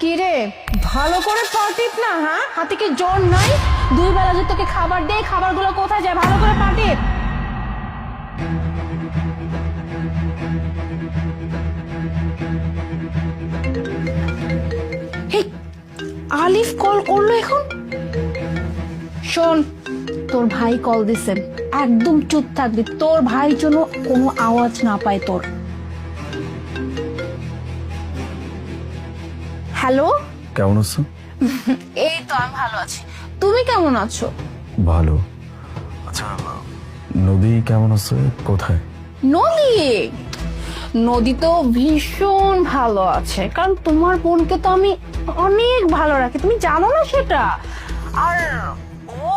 কি রে ভালো করে পাটিস না? হ্যাঁ, হাতে কি জ্বর নাই? দুই বেলা যে তোকে খাবার দেই, খাবারগুলো কোথায় যায়? ভালো করে পাটিস। আলিফ কল করলো এখন। শোন, তোর ভাই কল দিছেন, একদম চুপ থাকবি, তোর ভাই যেন কোনো আওয়াজ না পায় তোর। হ্যালো, কেমন আছো? এই তো আমি ভালো আছি, তুমি কেমন আছো? ভালো। আচ্ছা, নদী কেমন আছে? কোথায়? নদী নদী তো ভীষণ ভালো আছে, কারণ তোমার বোনকে তো আমি অনেক ভালো রাখি, তুমি জানো না সেটা। আর ও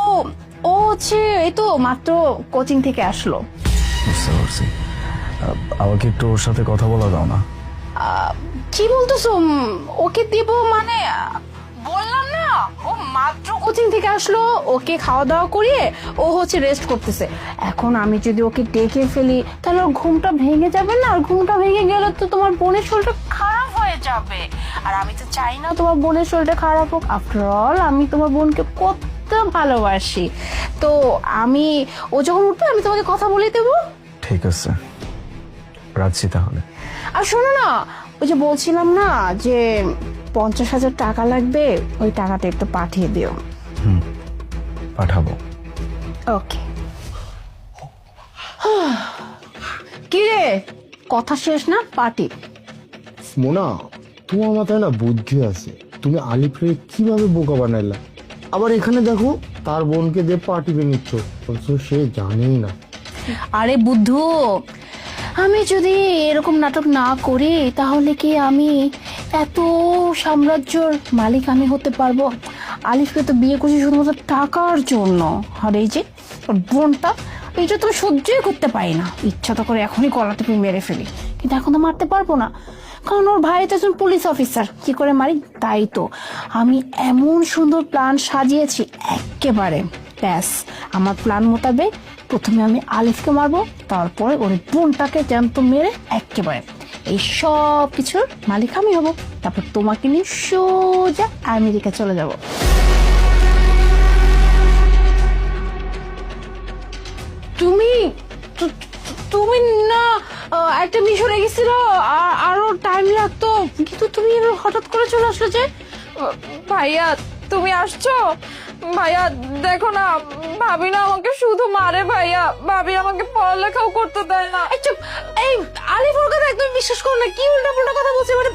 ও হচ্ছে এই তো মাত্র কোচিং থেকে আসলো। বুঝতে পারছি। আমাকে একটু ওর সাথে কথা বলা দাও না। কি বলতেছো? ওকে দিব মানে? বললাম না, ও মাত্র কোচিং থেকে আসলো, ওকে খাওয়া দাওয়া করিয়ে ও হচ্ছে রেস্ট করতেছে। এখন আমি যদি ওকে ডেকে ফেলি তাহলে ওর ঘুমটা ভেঙে যাবে না, আর ঘুমটা ভেঙে গেলে তো তোমার বোনের শরীরটা খারাপ হয়ে যাবে। আর আমি তো চাই না তোমার বোনের শরীরটা খারাপ হোক, আফটার অল আমি তোমার বোনকে কত ভালোবাসি। তো আমি, ও যখন উঠবে আমি তোমাকে কথা বলে দেবো। ঠিক আছে, রাখছি তাহলে। আর শোনো না, ওই যে বলছিলাম না যে 50,000 টাকা লাগবে, ওই টাকাটা একটু পাঠিয়ে দিও। পাঠাবো। ওকে। কি রে, কথা শেষ না? পার্টি। মোনা, তোমার মাথায় না বুদ্ধি আছে, তুমি আলিফকে কিভাবে বোকা বানাইলা। আবার এখানে দেখো তার বোনকে দিয়ে পার্টি বানিয়েছ, অথচ সে জানেই না। আরে বুদ্ধু, আমি যদি এরকম নাটক না করি তাহলে কি আমি এত সাম্রাজ্যর মালিক আমি হতে পারবো? আলিফকে তো বিয়ে করছি শুধুমাত্র টাকার জন্য। আর এই যে ওর বোনটা, এইটা তো সহ্যই করতে পারি না, ইচ্ছা তো করে এখনই গলা টিপে মেরে ফেলি, কিন্তু এখন তো মারতে পারবো না, কারণ ওর ভাই তো একজন পুলিশ অফিসার। কি করে মারি? তাই তো আমি এমন সুন্দর প্ল্যান সাজিয়েছি একেবারে। ব্যাস, আমার প্ল্যান মোতাবেক প্রথমে আমি আলিফকে মারবো, তারপরে ওর বোনটাকে জ্যান্ত মেরে একেবারে এই সব কিছুর মালিক আমি হব। তারপর তোমাকে নিয়ে সোজা আমেরিকা চলে যাব। তুমি তুমি না একটা মিশরে গেছিল, আরো টাইম লাগতো, কিন্তু তুমি হঠাৎ করে চলে আসলে যে? ভাইয়া তুমি আসছো? ভাইয়া দেখো না, ভাবি না আমাকে শুধু মারে ভাইয়া, ভাবি আমাকে পড়ালেখাও করতে দেয় না। এই চুপ, এই আলিফ ওর কথা একদম বিশ্বাস করো না, কি উল্টা পুল্টা কথা বলছে মানে।